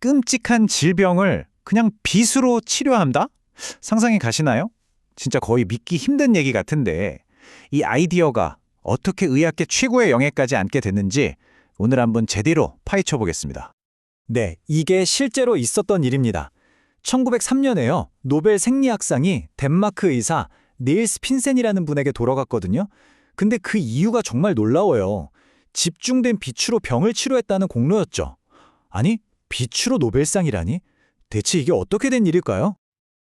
끔찍한 질병을 그냥 빗으로 치료한다? 상상이 가시나요? 진짜 거의 믿기 힘든 얘기 같은데 이 아이디어가 어떻게 의학계 최고의 영예까지 앉게 됐는지 오늘 한번 제대로 파헤쳐 보겠습니다. 네, 이게 실제로 있었던 일입니다. 1903년에요. 노벨 생리학상이 덴마크 의사 닐스 핀센이라는 분에게 돌아갔거든요. 근데 그 이유가 정말 놀라워요. 집중된 빛으로 병을 치료했다는 공로였죠. 아니, 빛으로 노벨상이라니? 대체 이게 어떻게 된 일일까요?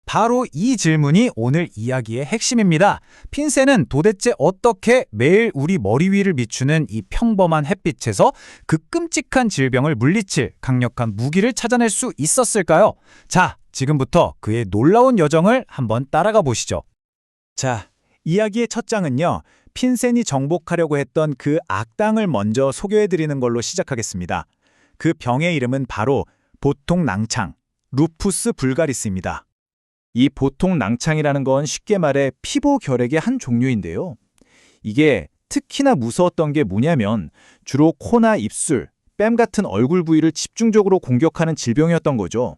바로 이 질문이 오늘 이야기의 핵심입니다. 핀센은 도대체 어떻게 매일 우리 머리 위를 비추는 이 평범한 햇빛에서 그 끔찍한 질병을 물리칠 강력한 무기를 찾아낼 수 있었을까요? 자, 지금부터 그의 놀라운 여정을 한번 따라가 보시죠. 자, 이야기의 첫 장은요. 핀센이 정복하려고 했던 그 악당을 먼저 소개해드리는 걸로 시작하겠습니다. 그 병의 이름은 바로 보통 낭창, 루푸스 불가리스입니다. 이 보통 낭창이라는 건 쉽게 말해 피부 결핵의 한 종류인데요. 이게 특히나 무서웠던 게 뭐냐면 주로 코나 입술, 뺨 같은 얼굴 부위를 집중적으로 공격하는 질병이었던 거죠.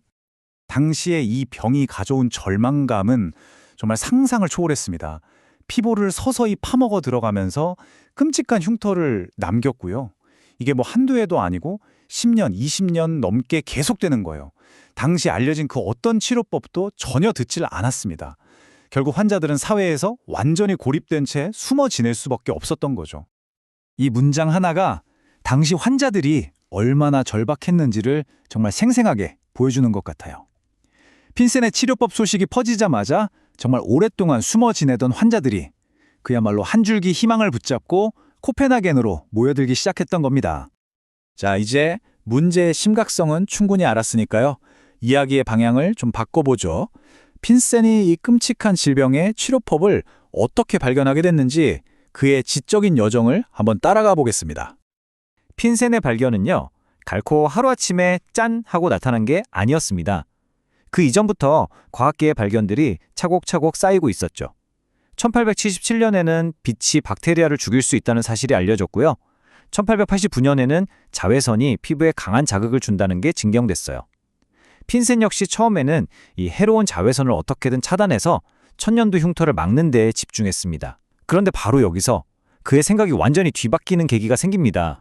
당시에 이 병이 가져온 절망감은 정말 상상을 초월했습니다. 피부를 서서히 파먹어 들어가면서 끔찍한 흉터를 남겼고요. 이게 뭐 한두 해도 아니고 10년, 20년 넘게 계속되는 거예요. 당시 알려진 그 어떤 치료법도 전혀 듣질 않았습니다. 결국 환자들은 사회에서 완전히 고립된 채 숨어 지낼 수밖에 없었던 거죠. 이 문장 하나가 당시 환자들이 얼마나 절박했는지를 정말 생생하게 보여주는 것 같아요. 핀센의 치료법 소식이 퍼지자마자 정말 오랫동안 숨어 지내던 환자들이 그야말로 한 줄기 희망을 붙잡고 코펜하겐으로 모여들기 시작했던 겁니다. 자, 이제 문제의 심각성은 충분히 알았으니까요. 이야기의 방향을 좀 바꿔보죠. 핀센이 이 끔찍한 질병의 치료법을 어떻게 발견하게 됐는지 그의 지적인 여정을 한번 따라가 보겠습니다. 핀센의 발견은요, 결코 하루아침에 짠 하고 나타난 게 아니었습니다. 그 이전부터 과학계의 발견들이 차곡차곡 쌓이고 있었죠. 1877년에는 빛이 박테리아를 죽일 수 있다는 사실이 알려졌고요. 1889년에는 자외선이 피부에 강한 자극을 준다는 게 증명됐어요. 핀센 역시 처음에는 이 해로운 자외선을 어떻게든 차단해서 천년두 흉터를 막는 데에 집중했습니다. 그런데 바로 여기서 그의 생각이 완전히 뒤바뀌는 계기가 생깁니다.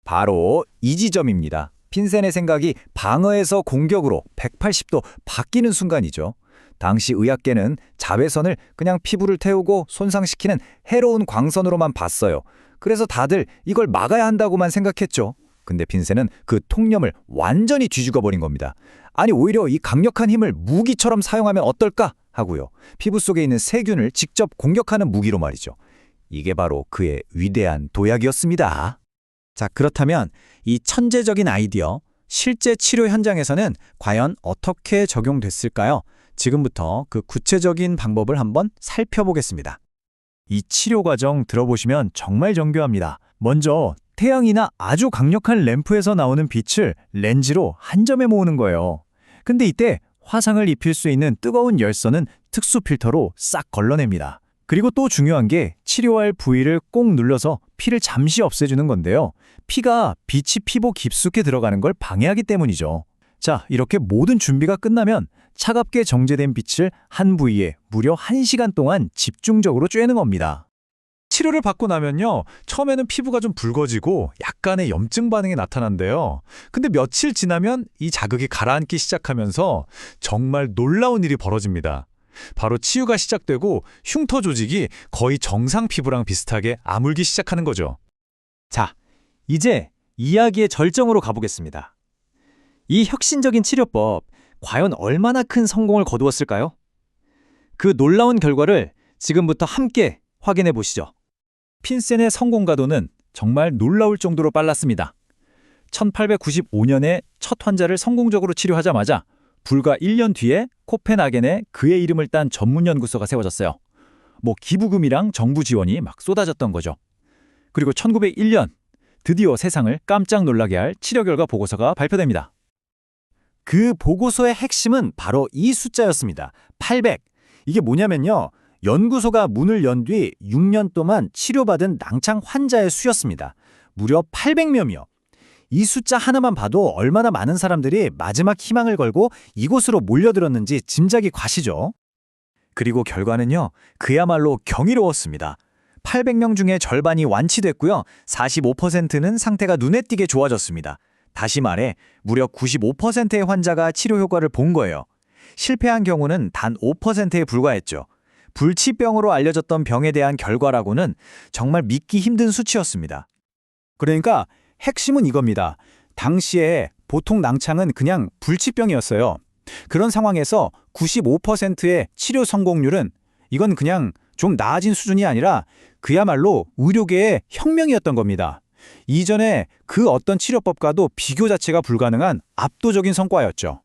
바로 이 지점입니다. 핀센의 생각이 방어에서 공격으로 180도 바뀌는 순간이죠. 당시 의학계는 자외선을 그냥 피부를 태우고 손상시키는 해로운 광선으로만 봤어요. 그래서 다들 이걸 막아야 한다고만 생각했죠. 근데 핀센은 그 통념을 완전히 뒤죽어버린 겁니다. 아니, 오히려 이 강력한 힘을 무기처럼 사용하면 어떨까 하고요. 피부 속에 있는 세균을 직접 공격하는 무기로 말이죠. 이게 바로 그의 위대한 도약이었습니다. 자, 그렇다면 이 천재적인 아이디어, 실제 치료 현장에서는 과연 어떻게 적용됐을까요? 지금부터 그 구체적인 방법을 한번 살펴보겠습니다. 이 치료 과정 들어보시면 정말 정교합니다. 먼저 태양이나 아주 강력한 램프에서 나오는 빛을 렌즈로 한 점에 모으는 거예요. 근데 이때 화상을 입힐 수 있는 뜨거운 열선은 특수 필터로 싹 걸러냅니다. 그리고 또 중요한 게 치료할 부위를 꼭 눌러서 피를 잠시 없애주는 건데요. 피가 빛이 피부 깊숙이 들어가는 걸 방해하기 때문이죠. 자, 이렇게 모든 준비가 끝나면 차갑게 정제된 빛을 한 부위에 무려 1시간 동안 집중적으로 쬐는 겁니다. 치료를 받고 나면요, 처음에는 피부가 좀 붉어지고 약간의 염증 반응이 나타난대요. 근데 며칠 지나면 이 자극이 가라앉기 시작하면서 정말 놀라운 일이 벌어집니다. 바로 치유가 시작되고 흉터 조직이 거의 정상 피부랑 비슷하게 아물기 시작하는 거죠. 자, 이제 이야기의 절정으로 가보겠습니다. 이 혁신적인 치료법, 과연 얼마나 큰 성공을 거두었을까요? 그 놀라운 결과를 지금부터 함께 확인해 보시죠. 핀센의 성공 가도는 정말 놀라울 정도로 빨랐습니다. 1895년에 첫 환자를 성공적으로 치료하자마자 불과 1년 뒤에 코펜하겐에 그의 이름을 딴 전문 연구소가 세워졌어요. 뭐 기부금이랑 정부 지원이 막 쏟아졌던 거죠. 그리고 1901년 드디어 세상을 깜짝 놀라게 할 치료 결과 보고서가 발표됩니다. 그 보고서의 핵심은 바로 이 숫자였습니다. 800. 이게 뭐냐면요, 연구소가 문을 연 뒤 6년 동안 치료받은 낭창 환자의 수였습니다. 무려 800명이요. 이 숫자 하나만 봐도 얼마나 많은 사람들이 마지막 희망을 걸고 이곳으로 몰려들었는지 짐작이 가시죠? 그리고 결과는요, 그야말로 경이로웠습니다. 800명 중에 절반이 완치됐고요, 45%는 상태가 눈에 띄게 좋아졌습니다. 다시 말해 무려 95%의 환자가 치료 효과를 본 거예요. 실패한 경우는 단 5%에 불과했죠. 불치병으로 알려졌던 병에 대한 결과라고는 정말 믿기 힘든 수치였습니다. 그러니까 핵심은 이겁니다. 당시에 보통 낭창은 그냥 불치병이었어요. 그런 상황에서 95%의 치료 성공률은 이건 그냥 좀 나아진 수준이 아니라 그야말로 의료계의 혁명이었던 겁니다. 이전에 그 어떤 치료법과도 비교 자체가 불가능한 압도적인 성과였죠.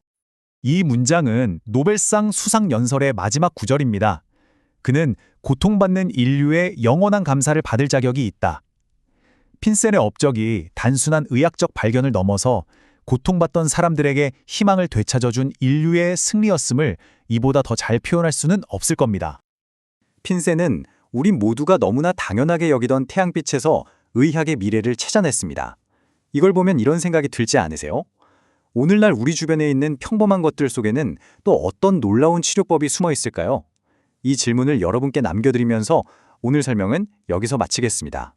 이 문장은 노벨상 수상 연설의 마지막 구절입니다. 그는 고통받는 인류의 영원한 감사를 받을 자격이 있다. 핀센의 업적이 단순한 의학적 발견을 넘어서 고통받던 사람들에게 희망을 되찾아준 인류의 승리였음을 이보다 더 잘 표현할 수는 없을 겁니다. 핀센은 우리 모두가 너무나 당연하게 여기던 태양빛에서 의학의 미래를 찾아냈습니다. 이걸 보면 이런 생각이 들지 않으세요? 오늘날 우리 주변에 있는 평범한 것들 속에는 또 어떤 놀라운 치료법이 숨어 있을까요? 이 질문을 여러분께 남겨드리면서 오늘 설명은 여기서 마치겠습니다.